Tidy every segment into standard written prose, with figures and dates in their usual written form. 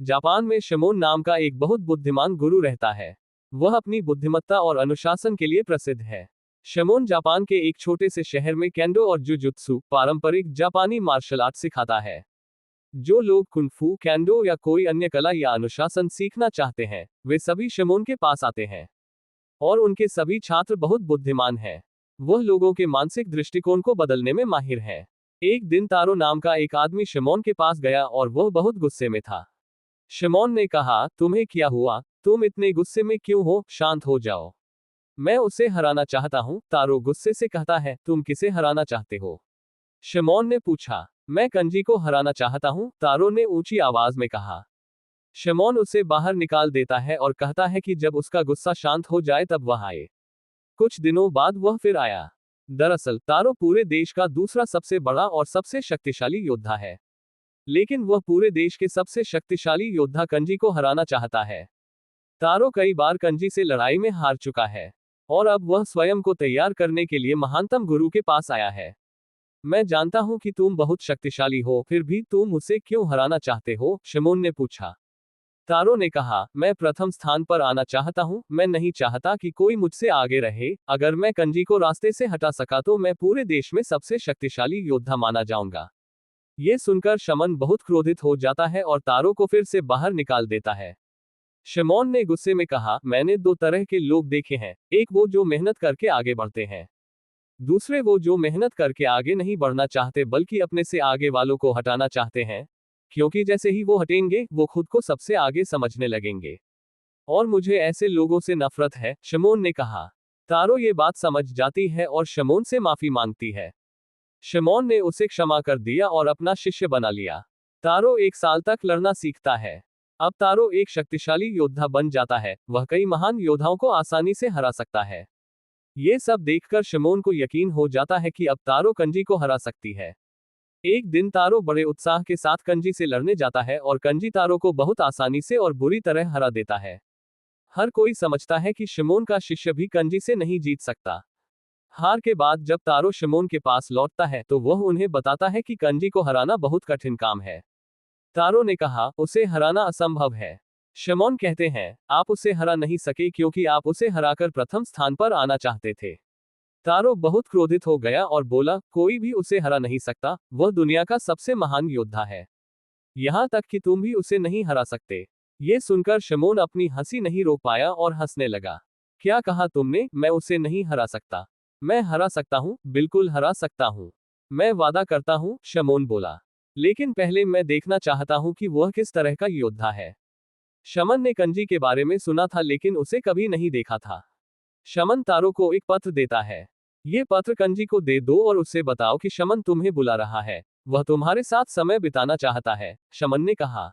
Japan में शिमोन नाम का एक बहुत बुद्धिमान गुरु रहता है। वह अपनी बुद्धिमत्ता और अनुशासन के लिए प्रसिद्ध है। शिमोन जापान के एक छोटे से शहर में केंडो और जुजुत्सु पारंपरिक जापानी मार्शल आर्ट सिखाता है। जो लोग कुंफू, केंडो या कोई अन्य कला या अनुशासन सीखना चाहते हैं, वे सभी शिमोन के पास आते हैं। और उनके सभी छात्र बहुत बुद्धिमान हैं। वह लोगों के मानसिक दृष्टिकोण को बदलने में माहिर है। एक दिन तारो नाम का एक आदमी शिमोन के पास गया और वह बहुत गुस्से में था। शिमोन ने कहा, तुम्हें क्या हुआ? तुम इतने गुस्से में क्यों हो? शांत हो जाओ। मैं उसे हराना चाहता हूं, तारो गुस्से से कहता है। तुम किसे हराना चाहते हो? शिमोन ने पूछा। मैं कंजी को हराना चाहता हूं, तारो ने ऊंची आवाज में कहा। शिमोन उसे बाहर निकाल देता है और कहता है कि जब उसका गुस्सा शांत हो जाए तब वह आए। कुछ दिनों बाद वह फिर आया। दरअसल तारो पूरे देश का दूसरा सबसे बड़ा और सबसे शक्तिशाली योद्धा है। लेकिन वह पूरे देश के सबसे शक्तिशाली योद्धा कंजी को हराना चाहता है। तारो कई बार कंजी से लड़ाई में हार चुका है और अब वह स्वयं को तैयार करने के लिए महानतम गुरु के पास आया है। मैं जानता हूं कि तुम बहुत शक्तिशाली हो, फिर भी तुम उसे क्यों हराना चाहते हो? शिमोन ने पूछा। तारो ने कहा, मैं प्रथम स्थान पर आना चाहता हूं, मैं नहीं चाहता कि कोई मुझसे आगे रहे। अगर मैं कंजी को रास्ते से हटा सका तो मैं पूरे देश में सबसे शक्तिशाली योद्धा माना जाऊंगा। ये सुनकर शमन बहुत क्रोधित हो जाता है और तारो को फिर से बाहर निकाल देता है। शिमोन ने गुस्से में कहा, मैंने दो तरह के लोग देखे हैं, एक वो जो मेहनत करके आगे बढ़ते हैं, दूसरे वो जो मेहनत करके आगे नहीं बढ़ना चाहते बल्कि अपने से आगे वालों को हटाना चाहते हैं, क्योंकि जैसे ही वो हटेंगे वो खुद को सबसे आगे समझने लगेंगे। और मुझे ऐसे लोगों से नफरत है, शिमोन ने कहा। तारो ये बात समझ जाती है और शिमोन से माफी मांगती है। शिमोन ने उसे क्षमा कर दिया और अपना शिष्य बना लिया। तारो 1 साल तक लड़ना सीखता है। अब तारो एक शक्तिशाली योद्धा बन जाता है, वह कई महान योद्धाओं को आसानी से हरा सकता है। ये सब देखकर शिमोन को यकीन हो जाता है कि अब तारो कंजी को हरा सकती है। एक दिन तारो बड़े उत्साह के साथ कंजी से लड़ने जाता है और कंजी तारो को बहुत आसानी से और बुरी तरह हरा देता है। हर कोई समझता है कि शिमोन का शिष्य भी कंजी से नहीं जीत सकता। हार के बाद जब तारो शिमोन के पास लौटता है तो वह उन्हें बताता है कि कंजी को हराना बहुत कठिन काम है। तारो ने कहा, उसे हराना असंभव है। शिमोन कहते हैं, आप उसे हरा नहीं सके क्योंकि आप उसे हराकर प्रथम स्थान पर आना चाहते थे। तारो बहुत क्रोधित हो गया और बोला, कोई भी उसे हरा नहीं सकता, वह दुनिया का सबसे महान योद्धा है। यहां तक कि तुम भी उसे नहीं हरा सकते। ये सुनकर शिमोन अपनी हंसी नहीं रोक पाया और हंसने लगा। क्या कहा तुमने? मैं उसे नहीं हरा सकता? मैं हरा सकता हूं, बिल्कुल हरा सकता हूं। मैं वादा करता हूं, शिमोन बोला। लेकिन पहले मैं देखना चाहता हूं कि वह किस तरह का योद्धा है। शमन ने कंजी के बारे में सुना था लेकिन उसे कभी नहीं देखा था। शमन तारो को एक पत्र देता है। ये पत्र कंजी को दे दो और उससे बताओ कि शमन तुम्हें बुला रहा है, वह तुम्हारे साथ समय बिताना चाहता है, शमन ने कहा।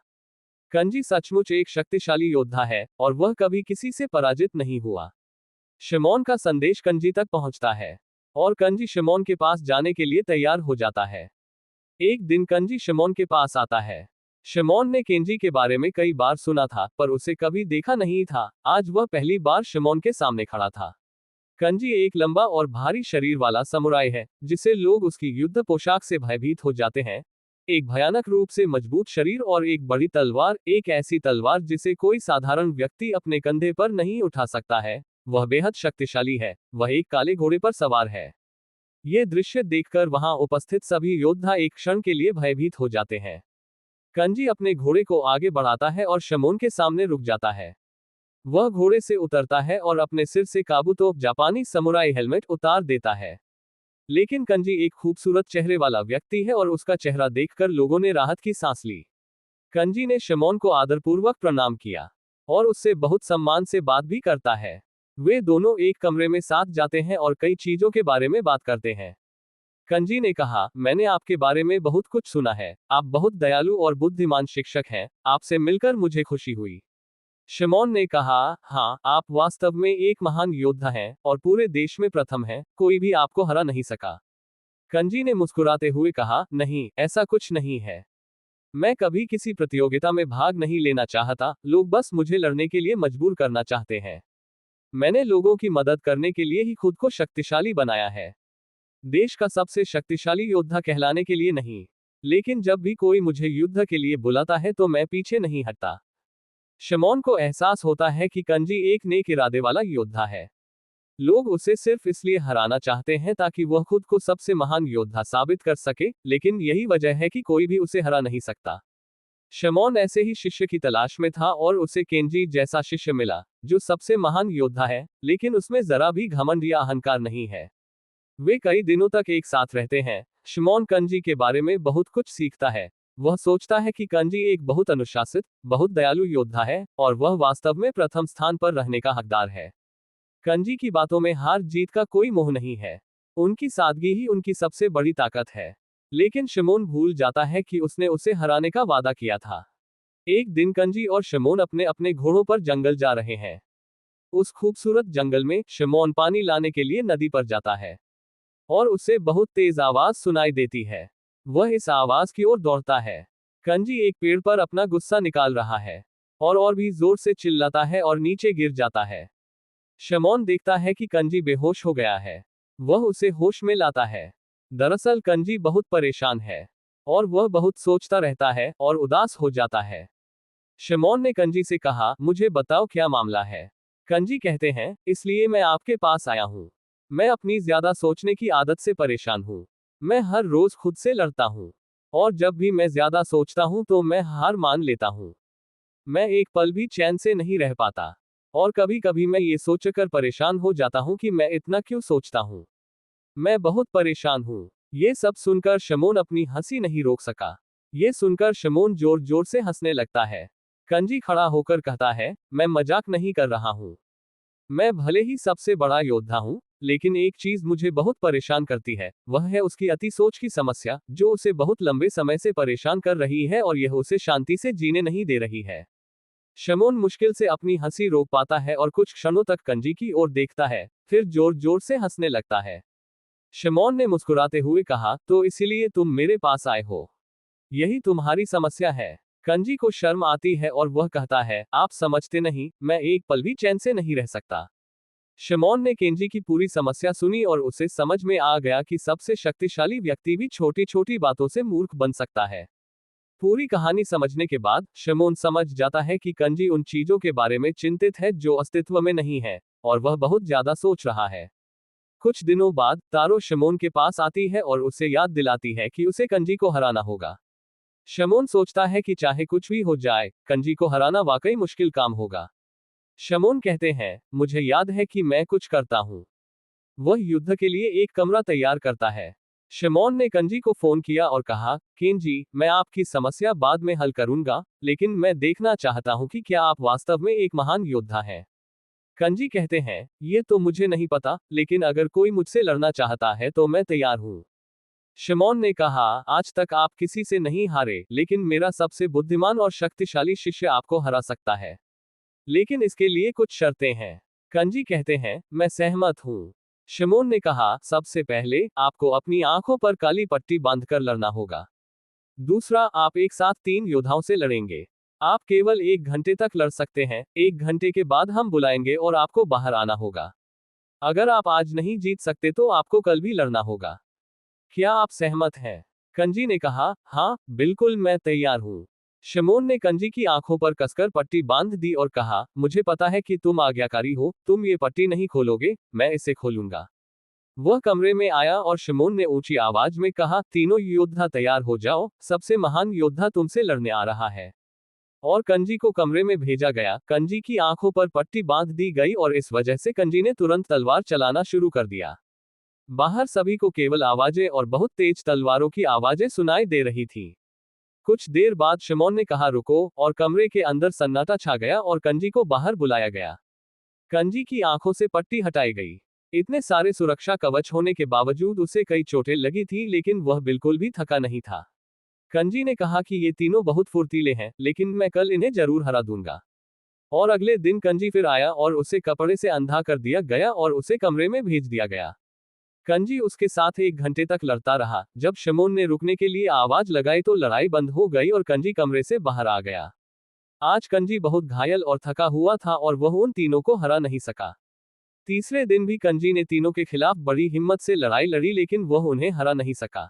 कंजी सचमुच एक शक्तिशाली योद्धा है और वह कभी किसी से पराजित नहीं हुआ। शिमोन का संदेश कंजी तक पहुंचता है और कंजी शिमोन के पास जाने के लिए तैयार हो जाता है। एक दिन कंजी शिमोन के पास आता है। शिमोन ने केंजी के बारे में कई बार सुना था पर उसे कभी देखा नहीं था। आज वह पहली बार शिमोन के सामने खड़ा था। कंजी एक लंबा और भारी शरीर वाला समुराई है, जिसे लोग उसकी युद्ध पोशाक से भयभीत हो जाते हैं। एक भयानक रूप से मजबूत शरीर और एक बड़ी तलवार, एक ऐसी तलवार जिसे कोई साधारण व्यक्ति अपने कंधे पर नहीं उठा सकता है। वह बेहद शक्तिशाली है। वह एक काले घोड़े पर सवार है। ये दृश्य देखकर वहां उपस्थित सभी योद्धा एक क्षण के लिए भयभीत हो जाते हैं। कंजी अपने घोड़े को आगे बढ़ाता है और शिमोन के सामने रुक जाता है। वह घोड़े से उतरता है और अपने सिर से काबूतोप जापानी समुराई हेलमेट उतार देता है। लेकिन कंजी एक खूबसूरत चेहरे वाला व्यक्ति है और उसका चेहरा देखकर लोगों ने राहत की सांस ली। कंजी ने शिमोन को आदरपूर्वक प्रणाम किया और उससे बहुत सम्मान से बात भी करता है। वे दोनों एक कमरे में साथ जाते हैं और कई चीजों के बारे में बात करते हैं। कंजी ने कहा, मैंने आपके बारे में बहुत कुछ सुना है। आप बहुत दयालु और बुद्धिमान शिक्षक हैं। आपसे मिलकर मुझे खुशी हुई। शिमोन ने कहा, हाँ, आप वास्तव में एक महान योद्धा हैं और पूरे देश में प्रथम हैं, कोई भी आपको हरा नहीं सका। कंजी ने मुस्कुराते हुए कहा, नहीं, ऐसा कुछ नहीं है। मैं कभी किसी प्रतियोगिता में भाग नहीं लेना चाहता, लोग बस मुझे लड़ने के लिए मजबूर करना चाहते हैं। मैंने लोगों की मदद करने के लिए ही खुद को शक्तिशाली बनाया है। देश का सबसे शक्तिशाली योद्धा कहलाने के लिए नहीं। लेकिन जब भी कोई मुझे युद्ध के लिए बुलाता है तो मैं पीछे नहीं हटता। शमौन को एहसास होता है कि कंजी एक नेक इरादे वाला योद्धा है। लोग उसे सिर्फ इसलिए हराना चाहते हैं ताकि वह खुद को सबसे महान योद्धा साबित कर सके, लेकिन यही वजह है कि कोई भी उसे हरा नहीं सकता। शमौन ऐसे ही शिष्य की तलाश में था और उसे केंजी जैसा शिष्य मिला, जो सबसे महान योद्धा है, लेकिन उसमें जरा भी घमंड या अहंकार नहीं है। वे कई दिनों तक एक साथ रहते हैं। शमौन कंजी के बारे में बहुत कुछ सीखता है। वह सोचता है कि कंजी एक बहुत अनुशासित, बहुत दयालु योद्धा है, और वह वास्तव में प्रथम स्थान पर रहने का हकदार है। कंजी की बातों में हार जीत का कोई मोह नहीं है। उनकी सादगी ही उनकी सबसे बड़ी ताकत है। लेकिन शमौन भूल जाता है कि उसने उसे हराने का वादा किया था। एक दिन कंजी और शमौन अपने अपने घोड़ों पर जंगल जा रहे हैं। उस खूबसूरत जंगल में शमौन पानी लाने के लिए नदी पर जाता है और उसे बहुत तेज आवाज सुनाई देती है। वह इस आवाज की ओर दौड़ता है। कंजी एक पेड़ पर अपना गुस्सा निकाल रहा है और भी जोर से चिल्लाता है और नीचे गिर जाता है। शमौन देखता है कि कंजी बेहोश हो गया है। वह उसे होश में लाता है। दरअसल कंजी बहुत परेशान है और वह बहुत सोचता रहता है और उदास हो जाता है। शमौन ने कंजी से कहा, मुझे बताओ क्या मामला है। कंजी कहते हैं, इसलिए मैं आपके पास आया हूँ। मैं अपनी ज्यादा सोचने की आदत से परेशान हूँ। मैं हर रोज खुद से लड़ता हूँ और जब भी मैं ज्यादा सोचता हूँ तो मैं हार मान लेता हूँ। मैं एक पल भी चैन से नहीं रह पाता और कभी कभी मैं ये सोचकर परेशान हो जाता हूँ कि मैं इतना क्यों सोचता हूँ। मैं बहुत परेशान हूँ। ये सब सुनकर शमौन अपनी हंसी नहीं रोक सका। ये सुनकर शमौन जोर जोर से हंसने लगता है। कंजी खड़ा होकर कहता है, मैं मजाक नहीं कर रहा हूँ। मैं भले ही सबसे बड़ा योद्धा हूँ, लेकिन एक चीज मुझे बहुत परेशान करती है, वह है उसकी अति सोच की समस्या, जो उसे बहुत लंबे समय से परेशान कर रही है और यह उसे शांति से जीने नहीं दे रही है। शमौन मुश्किल से अपनी हंसी रोक पाता है और कुछ क्षणों तक कंजी की ओर देखता है, फिर जोर जोर से हंसने लगता है। शमौन ने मुस्कुराते हुए कहा, तो इसीलिए तुम मेरे पास आए हो? यही तुम्हारी समस्या है? कंजी को शर्म आती है और वह कहता है, आप समझते नहीं, मैं एक पल भी चैन से नहीं रह सकता। शमौन ने केंजी की पूरी समस्या सुनी और उसे समझ में आ गया कि सबसे शक्तिशाली व्यक्ति भी छोटी छोटी बातों से मूर्ख बन सकता है। पूरी कहानी समझने के बाद शमौन समझ जाता है कि कंजी उन चीजों के बारे में चिंतित है जो अस्तित्व में नहीं है, और वह बहुत ज्यादा सोच रहा है। कुछ दिनों बाद तारो शमौन के पास आती है और उसे याद दिलाती है कि उसे कंजी को हराना होगा। शमौन सोचता है कि चाहे कुछ भी हो जाए, कंजी को हराना वाकई मुश्किल काम होगा। शमौन कहते हैं, मुझे याद है कि मैं कुछ करता हूँ। वह युद्ध के लिए एक कमरा तैयार करता है। शमौन ने कंजी को फोन किया और कहा, केंजी, मैं आपकी समस्या बाद में हल करूंगा, लेकिन मैं देखना चाहता हूं कि क्या आप वास्तव में एक महान योद्धा हैं। कंजी कहते हैं, ये तो मुझे नहीं पता, लेकिन अगर कोई मुझसे लड़ना चाहता है तो मैं तैयार हूँ। शमौन ने कहा, आज तक आप किसी से नहीं हारे, लेकिन मेरा सबसे बुद्धिमान और शक्तिशाली शिष्य आपको हरा सकता है। लेकिन इसके लिए कुछ शर्तें हैं। कंजी कहते हैं, मैं सहमत हूँ। शमौन ने कहा, सबसे पहले आपको अपनी आंखों पर काली पट्टी बांधकर लड़ना होगा। दूसरा, आप एक साथ 3 योद्धाओं से लड़ेंगे। आप केवल 1 घंटे तक लड़ सकते हैं, 1 घंटे के बाद हम बुलाएंगे और आपको बाहर आना होगा। अगर आप आज नहीं जीत सकते तो आपको कल भी लड़ना होगा। क्या आप सहमत हैं? कंजी ने कहा, हाँ, बिल्कुल, मैं तैयार हूँ। शमौन ने कंजी की आंखों पर कसकर पट्टी बांध दी और कहा, मुझे पता है कि तुम आज्ञाकारी हो, तुम ये पट्टी नहीं खोलोगे, मैं इसे खोलूंगा। वह कमरे में आया और शमौन ने ऊंची आवाज में कहा, तीनों योद्धा तैयार हो जाओ, सबसे महान योद्धा तुमसे लड़ने आ रहा है। और कंजी को कमरे में भेजा गया। कंजी की आंखों पर पट्टी बांध दी गई और इस वजह से कंजी ने तुरंत तलवार चलाना शुरू कर दिया। बाहर सभी को केवल आवाजें और बहुत तेज तलवारों की आवाजें सुनाई दे रही थी। कुछ देर बाद शमौन ने कहा, रुको, और कमरे के अंदर सन्नाटा छा गया और कंजी को बाहर बुलाया गया। कंजी की आंखों से पट्टी हटाई गई। इतने सारे सुरक्षा कवच होने के बावजूद उसे कई चोटें लगी थी, लेकिन वह बिल्कुल भी थका नहीं था। कंजी ने कहा कि ये तीनों बहुत फुर्तीले हैं, लेकिन मैं कल इन्हें जरूर हरा दूंगा। और अगले दिन कंजी फिर आया और उसे कपड़े से अंधा कर दिया गया और उसे कमरे में भेज दिया गया। कंजी उसके साथ 1 घंटे तक लड़ता रहा। जब शमौन ने रुकने के लिए आवाज लगाई तो लड़ाई बंद हो गई और कंजी कमरे से बाहर आ गया। आज कंजी बहुत घायल और थका हुआ था और वह उन तीनों को हरा नहीं सका। तीसरे दिन भी कंजी ने तीनों के खिलाफ बड़ी हिम्मत से लड़ाई लड़ी, लेकिन वह उन्हें हरा नहीं सका।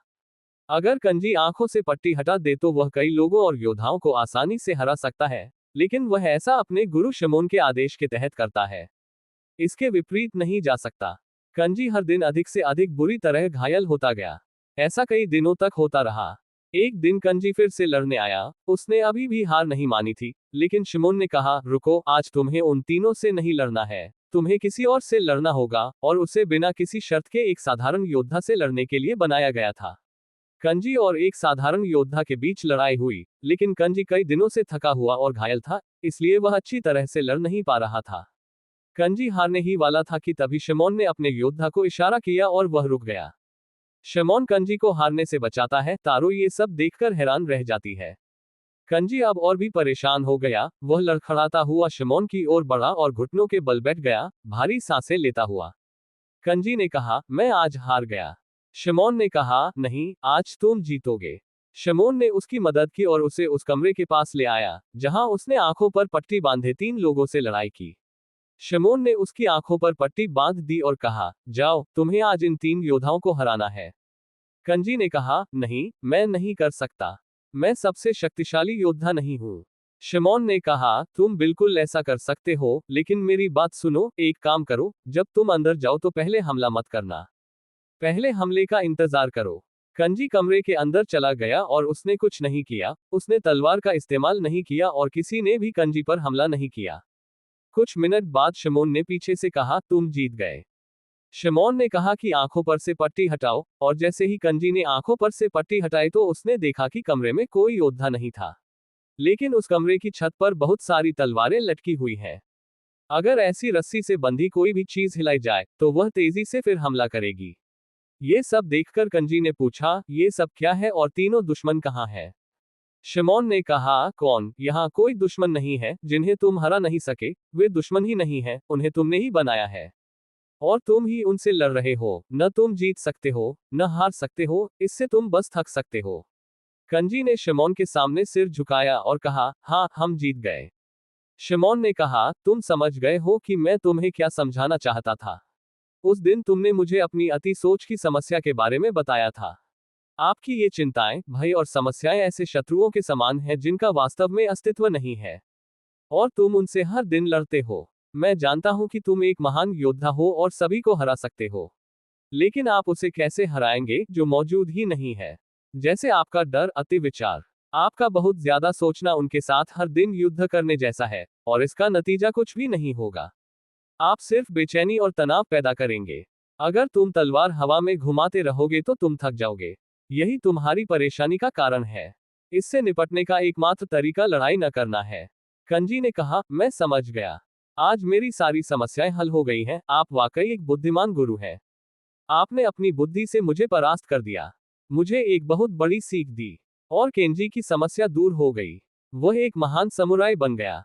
अगर कंजी आंखों से पट्टी हटा दे तो वह कई लोगों और योद्धाओं को आसानी से हरा सकता है, लेकिन वह ऐसा अपने गुरु शमोन के आदेश के तहत करता है। इसके विपरीत नहीं जा सकता। कंजी हर दिन अधिक से अधिक बुरी तरह घायल होता गया। ऐसा कई दिनों तक होता रहा। एक दिन कंजी फिर से लड़ने आया। उसने अभी भी हार नहीं मानी थी, लेकिन शिमोन ने कहा, रुको, आज तुम्हें उन तीनों से नहीं लड़ना है, तुम्हें किसी और से लड़ना होगा, और उसे बिना किसी शर्त के एक साधारण योद्धा से लड़ने के लिए बनाया गया था। कंजी और एक साधारण योद्धा के बीच लड़ाई हुई, लेकिन कंजी कई दिनों से थका हुआ और घायल था, इसलिए वह अच्छी तरह से लड़ नहीं पा रहा था। कंजी हारने ही वाला था कि तभी शमोन ने अपने योद्धा को इशारा किया और वह रुक गया। शमोन कंजी को हारने से बचाता है। तारो ये सब देखकर हैरान रह जाती है। कंजी अब और भी परेशान हो गया। वह लड़खड़ाता हुआ शमोन की ओर बढ़ा और घुटनों के बल बैठ गया, भारी सांसें लेता हुआ। कंजी ने कहा, मैं आज हार गया। शमोन ने कहा, नहीं, आज तुम जीतोगे। शमोन ने उसकी मदद की और उसे उस कमरे के पास ले आया, जहां उसने आंखों पर पट्टी बांधे 3 लोगों से लड़ाई की। शमोन ने उसकी आंखों पर पट्टी बांध दी और कहा, जाओ, तुम्हें आज इन 3 योद्धाओं को हराना है। कंजी ने कहा, नहीं, मैं नहीं कर सकता। मैं सबसे शक्तिशाली योद्धा नहीं हूं। शमोन ने कहा, तुम बिल्कुल ऐसा कर सकते हो, लेकिन मेरी बात सुनो, एक काम करो, जब तुम अंदर जाओ तो पहले हमला मत करना। पहले हमले का इंतजार करो। कंजी कमरे के अंदर चला गया और उसने कुछ नहीं किया। उसने तलवार का इस्तेमाल नहीं किया और किसी ने भी कंजी पर हमला नहीं किया। कुछ मिनट बाद शमोन ने पीछे से कहा, तुम जीत गए। शमोन ने कहा कि आंखों पर से पट्टी हटाओ, और जैसे ही कंजी ने आंखों पर से पट्टी हटाई तो उसने देखा कि कमरे में कोई योद्धा नहीं था, लेकिन उस कमरे की छत पर बहुत सारी तलवारें लटकी हुई हैं। अगर ऐसी रस्सी से बंधी कोई भी चीज हिलाई जाए तो वह तेजी से फिर हमला करेगी। ये सब देखकर कंजी ने पूछा, ये सब क्या है और तीनों दुश्मन कहाँ हैं? शमोन ने कहा, कौन? यहाँ कोई दुश्मन नहीं है जिन्हें तुम हरा नहीं सके। वे दुश्मन ही नहीं है, उन्हें तुमने ही बनाया है, और तुम ही उनसे लड़ रहे हो। न तुम जीत सकते हो, न हार सकते हो, इससे तुम बस थक सकते हो। कंजी ने शमोन के सामने सिर झुकाया और कहा, हाँ, हम जीत गए। शमोन ने कहा, तुम समझ गए हो कि मैं तुम्हें क्या समझाना चाहता था। उस दिन तुमने मुझे अपनी अति सोच की समस्या के बारे में बताया था। आपकी ये चिंताएं, भय और समस्याएं ऐसे शत्रुओं के समान हैं जिनका वास्तव में अस्तित्व नहीं है, और तुम उनसे हर दिन लड़ते हो। मैं जानता हूं कि तुम एक महान योद्धा हो और सभी को हरा सकते हो, लेकिन आप उसे कैसे हराएंगे जो मौजूद ही नहीं है? जैसे आपका डर, अति विचार, आपका बहुत ज्यादा सोचना उनके साथ हर दिन युद्ध करने जैसा है, और इसका नतीजा कुछ भी नहीं होगा। आप सिर्फ बेचैनी और तनाव पैदा करेंगे। अगर तुम तलवार हवा में घुमाते रहोगे तो तुम थक जाओगे। यही तुम्हारी परेशानी का कारण है। इससे निपटने का एकमात्र तरीका लड़ाई न करना है। कंजी ने कहा, मैं समझ गया। आज मेरी सारी समस्याएं हल हो गई हैं। आप वाकई एक बुद्धिमान गुरु हैं। आपने अपनी बुद्धि से मुझे परास्त कर दिया। मुझे एक बहुत बड़ी सीख दी, और केंजी की समस्या दूर हो गई। वह एक महान समुराई बन गया।